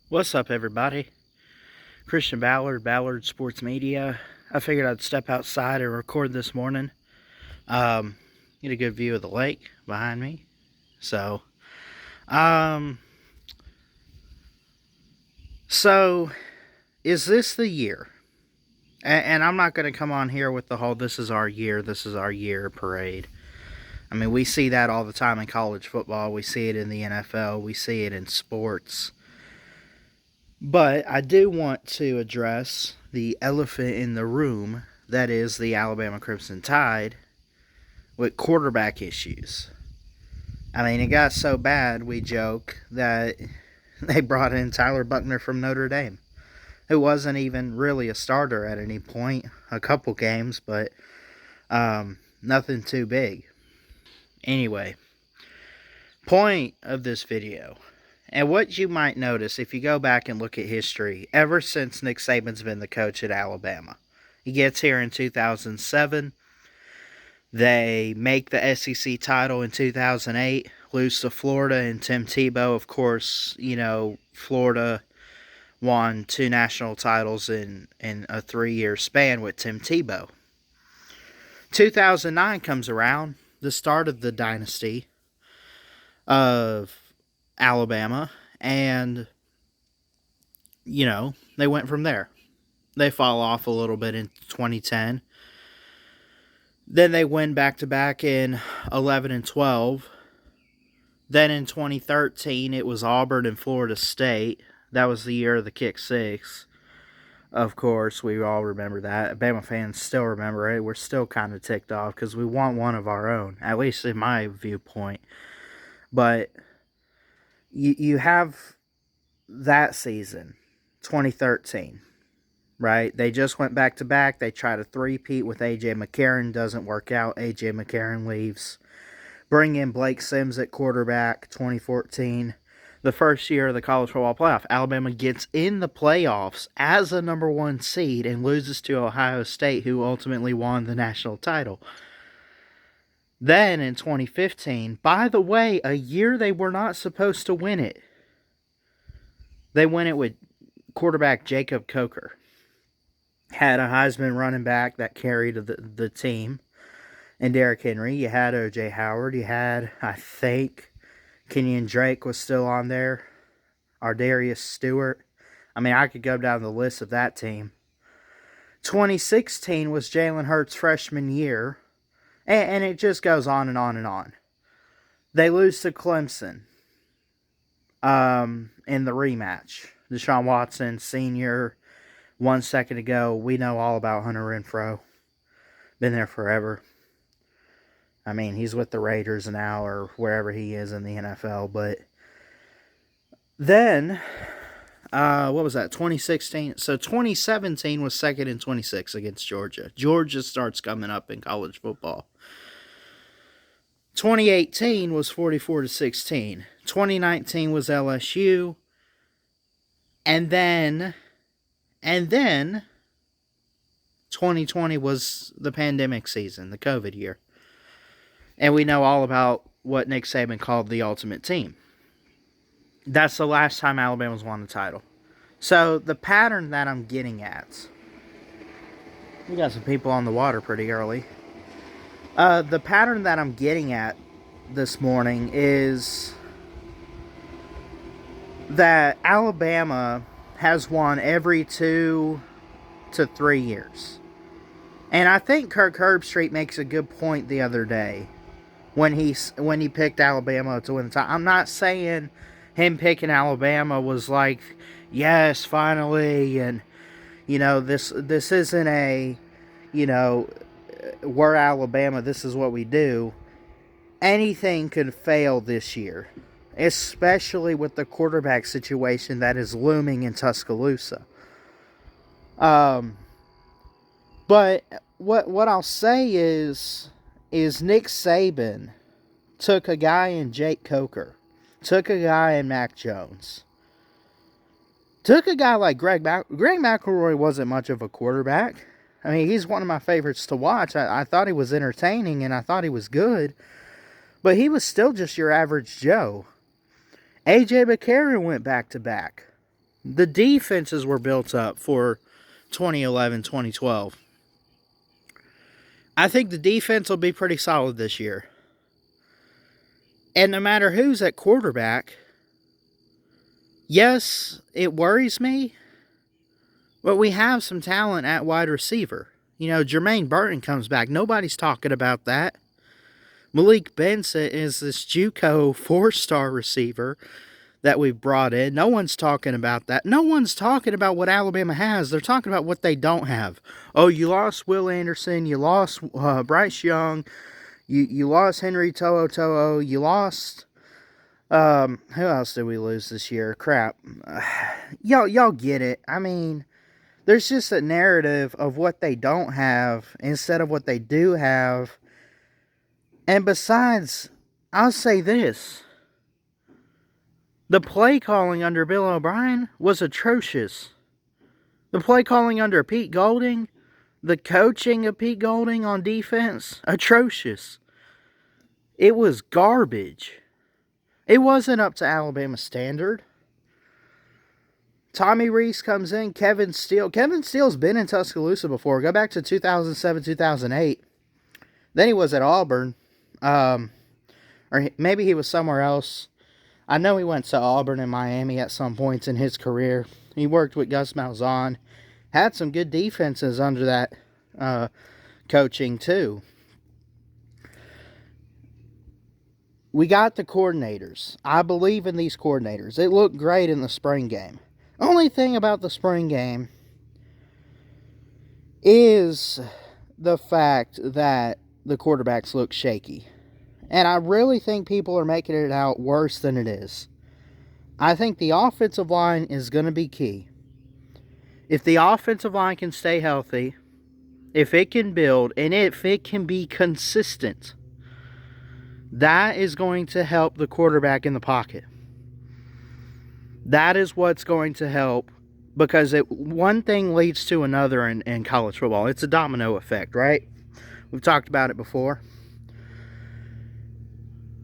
What's up, everybody? Christian Ballard, Ballard Sports Media. I figured I'd step outside and record this morning. Um, get a good view of the lake behind me. So, um, so is this the year? And I'm not going to come on here with the whole this is our year parade. I mean, we see that all the time in college football. We see it in the NFL. We see it in sports. But I do want to address the elephant in the room that is the Alabama Crimson Tide with quarterback issues. I mean, it got so bad, we joke, that they brought in Tyler Buchner from Notre Dame, who wasn't even really a starter at any point, a couple games, but nothing too big. Anyway, point of this video. And what you might notice if you go back and look at history, ever since Nick Saban's been the coach at Alabama, he gets here in 2007. They make the SEC title in 2008, lose to Florida and Tim Tebow. Of course, Florida won 2 national titles in a 3-year span with Tim Tebow. 2009 comes around, the start of the dynasty of Alabama, and they went from there. They fall off a little bit in 2010. Then they win back-to-back in 11 and 12. Then in 2013, it was Auburn and Florida State. That was the year of the kick six. Of course, we all remember that. Bama fans still remember it. We're still kind of ticked off because we want one of our own, at least in my viewpoint. But you have that season, 2013, right? They just went back-to-back. They tried a three-peat with A.J. McCarron. Doesn't work out. A.J. McCarron leaves. Bring in Blake Sims at quarterback, 2014. The first year of the college football playoff. Alabama gets in the playoffs as a number 1 seed and loses to Ohio State, who ultimately won the national title. Then in 2015, by the way, a year they were not supposed to win it. They win it with quarterback Jacob Coker. Had a Heisman running back that carried the team. And Derrick Henry. You had O.J. Howard. You had, I think, Kenyon Drake was still on there. Ardarius Stewart. I mean, I could go down the list of that team. 2016 was Jalen Hurts' freshman year. And it just goes on and on and on. They lose to Clemson in the rematch. Deshaun Watson, senior, 1 second ago. We know all about Hunter Renfrow. Been there forever. I mean, he's with the Raiders now or wherever he is in the NFL. But then, what was that, 2016? So 2017 was 2nd and 26 against Georgia. Georgia starts coming up in college football. 2018 was 44-16. 2019 was LSU. And then 2020 was the pandemic season, the COVID year. And we know all about what Nick Saban called the ultimate team. That's the last time Alabama's won the title. So the pattern that I'm getting at, we got some people on the water pretty early. The pattern that I'm getting at this morning is that Alabama has won every 2 to 3 years. And I think Kirk Herbstreit makes a good point the other day when he picked Alabama to win the title. I'm not saying him picking Alabama was like, yes, finally, and this isn't a, we're Alabama, this is what we do. Anything could fail this year, especially with the quarterback situation that is looming in Tuscaloosa. But what I'll say is Nick Saban took a guy in Jake Coker, took a guy in Mac Jones, took a guy like Greg McElroy wasn't much of a quarterback. I mean, he's one of my favorites to watch. I thought he was entertaining and I thought he was good, but he was still just your average Joe. A.J. McCarron went back-to-back. The defenses were built up for 2011, 2012. I think the defense will be pretty solid this year. And no matter who's at quarterback, yes, it worries me, but we have some talent at wide receiver. You know, Jermaine Burton comes back. Nobody's talking about that. Malik Benson is this JUCO 4-star receiver that we've brought in. No one's talking about that. No one's talking about what Alabama has. They're talking about what they don't have. Oh, you lost Will Anderson. You lost Bryce Young. You lost Henry To'oTo'o. You lost... who else did we lose this year? Crap. Y'all get it. I mean, there's just a narrative of what they don't have instead of what they do have. And besides, I'll say this. The play calling under Bill O'Brien was atrocious. The play calling under Pete Golding, the coaching of Pete Golding on defense, atrocious. It was garbage. It wasn't up to Alabama standard. Tommy Rees comes in, Kevin Steele. Kevin Steele's been in Tuscaloosa before. Go back to 2007, 2008. Then he was at Auburn. Or maybe he was somewhere else. I know he went to Auburn and Miami at some points in his career. He worked with Gus Malzahn. Had some good defenses under that coaching too. We got the coordinators. I believe in these coordinators. It looked great in the spring game. Only thing about the spring game is the fact that the quarterbacks look shaky. And I really think people are making it out worse than it is. I think the offensive line is going to be key. If the offensive line can stay healthy, if it can build, and if it can be consistent, that is going to help the quarterback in the pocket. That is what's going to help, because one thing leads to another in college football. It's a domino effect, right? We've talked about it before.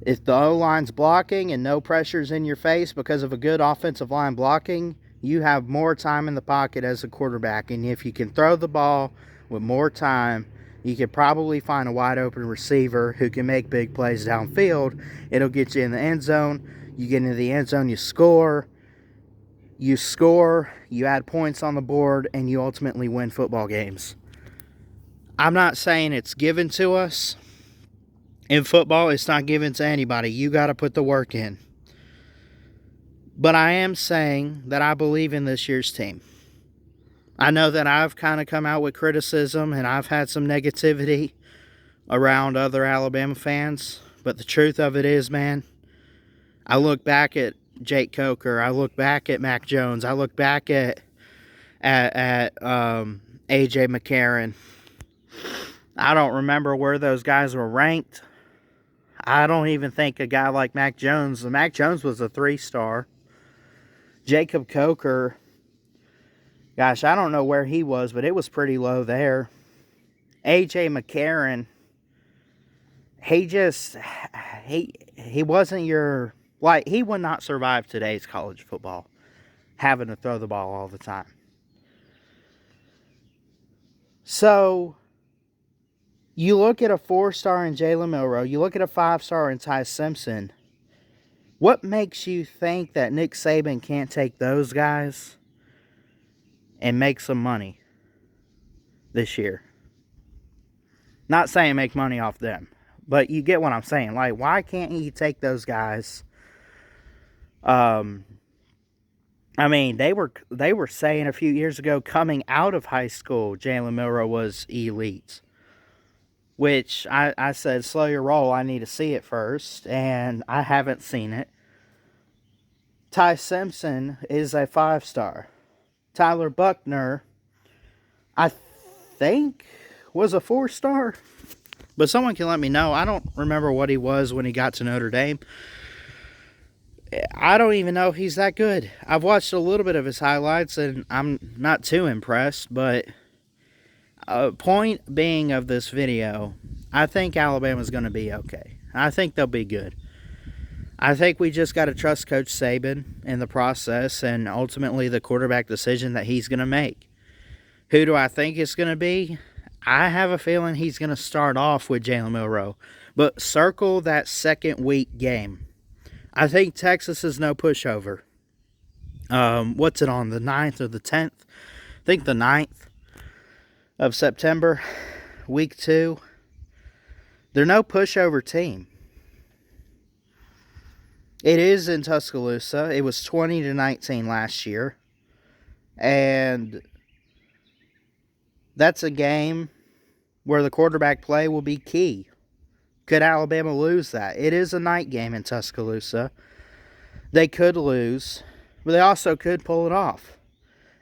If the O-line's blocking and no pressure's in your face because of a good offensive line blocking, you have more time in the pocket as a quarterback. And if you can throw the ball with more time, you can probably find a wide open receiver who can make big plays downfield. It'll get you in the end zone. You get into the end zone, you score. You add points on the board, and you ultimately win football games. I'm not saying it's given to us. In football, it's not given to anybody. You got to put the work in. But I am saying that I believe in this year's team. I know that I've kind of come out with criticism and I've had some negativity around other Alabama fans. But the truth of it is, man, I look back at Jake Coker. I look back at Mac Jones. I look back at A.J. McCarron. I don't remember where those guys were ranked. I don't even think a guy like Mac Jones was a 3-star. Jacob Coker, gosh, I don't know where he was, but it was pretty low there. A.J. McCarron, he wasn't your, like, he would not survive today's college football, having to throw the ball all the time. So, you look at a 4-star in Jalen Milroe, you look at a 5-star in Ty Simpson. What makes you think that Nick Saban can't take those guys and make some money this year? Not saying make money off them, but you get what I'm saying. Like, why can't he take those guys? I mean, they were saying a few years ago, coming out of high school, Jalen Milroe was elite. Which I said, slow your roll, I need to see it first, and I haven't seen it. Ty Simpson is a 5-star. Tyler Buckner, I think, was a 4-star. But someone can let me know. I don't remember what he was when he got to Notre Dame. I don't even know if he's that good. I've watched a little bit of his highlights, and I'm not too impressed, but point being of this video, I think Alabama's going to be okay. I think they'll be good. I think we just got to trust Coach Saban in the process and ultimately the quarterback decision that he's going to make. Who do I think it's going to be? I have a feeling he's going to start off with Jalen Milroe. But circle that second week game. I think Texas is no pushover. What's it on, the 9th or the 10th? I think the 9th of September, week 2. They're no pushover team. It is in Tuscaloosa. It was 20-19 last year. And that's a game where the quarterback play will be key. Could Alabama lose that? It is a night game in Tuscaloosa. They could lose, but they also could pull it off.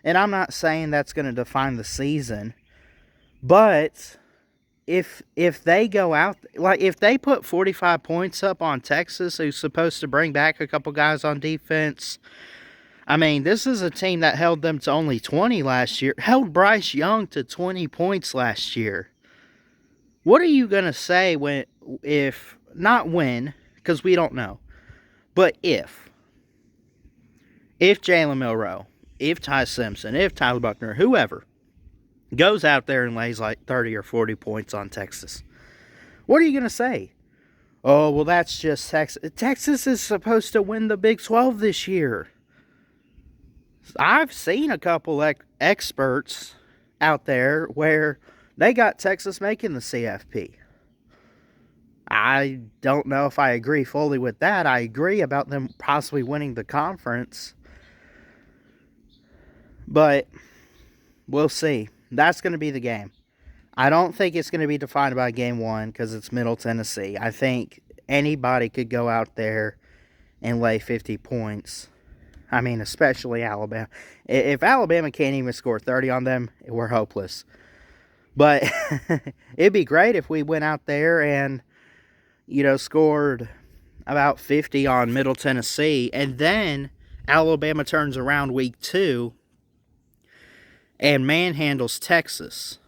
And I'm not saying that's going to define the season, but if they go out, like if they put 45 points up on Texas, who's supposed to bring back a couple guys on defense, I mean, this is a team that held them to only 20 last year, held Bryce Young to 20 points last year. What are you going to say if, not when, because we don't know, but if Jalen Milroe, if Ty Simpson, if Tyler Buchner, whoever, goes out there and lays like 30 or 40 points on Texas, what are you going to say? Oh, well, that's just Texas. Texas is supposed to win the Big 12 this year. I've seen a couple experts out there where they got Texas making the CFP. I don't know if I agree fully with that. I agree about them possibly winning the conference. But we'll see. That's going to be the game. I don't think it's going to be defined by game 1 because it's Middle Tennessee. I think anybody could go out there and lay 50 points. I mean, especially Alabama. If Alabama can't even score 30 on them, we're hopeless. But it'd be great if we went out there and, scored about 50 on Middle Tennessee. And then Alabama turns around week 2 and manhandles Texas.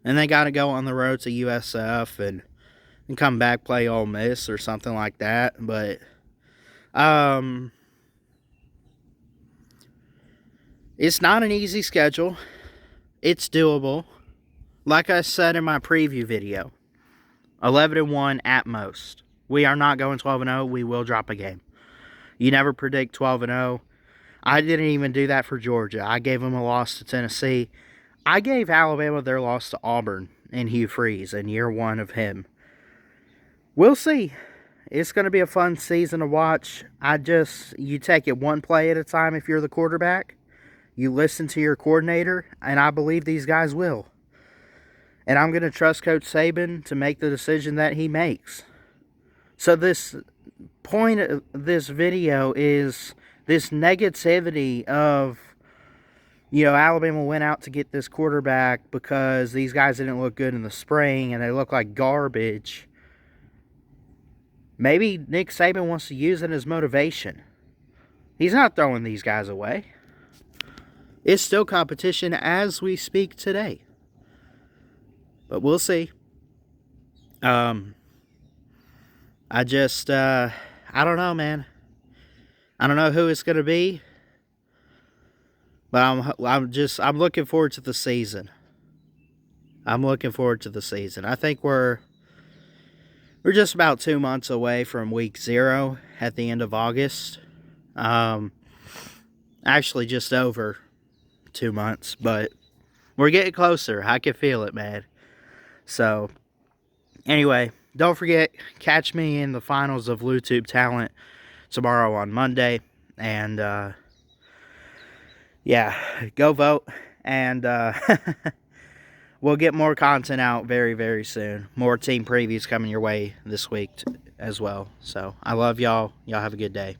And they got to go on the road to USF and come back, play Ole Miss or something like that. But it's not an easy schedule. It's doable. Like I said in my preview video, 11-1 at most. We are not going 12-0. We will drop a game. You never predict 12-0. I didn't even do that for Georgia. I gave them a loss to Tennessee. I gave Alabama their loss to Auburn and Hugh Freeze in year 1 of him. We'll see. It's going to be a fun season to watch. You take it one play at a time if you're the quarterback. You listen to your coordinator, and I believe these guys will. And I'm going to trust Coach Saban to make the decision that he makes. So this point of this video is this negativity of, Alabama went out to get this quarterback because these guys didn't look good in the spring and they look like garbage. Maybe Nick Saban wants to use it as motivation. He's not throwing these guys away. It's still competition as we speak today. But we'll see. I don't know, man. I don't know who it's going to be. But I'm looking forward to the season. I'm looking forward to the season. I think we're just about 2 months away from week 0 at the end of August. Actually, just over 2 months, but we're getting closer. I can feel it, man. So, anyway, don't forget, catch me in the finals of LouTube Talent tomorrow on Monday. And, go vote. And we'll get more content out very, very soon. More team previews coming your way this week as well. So, I love y'all. Y'all have a good day.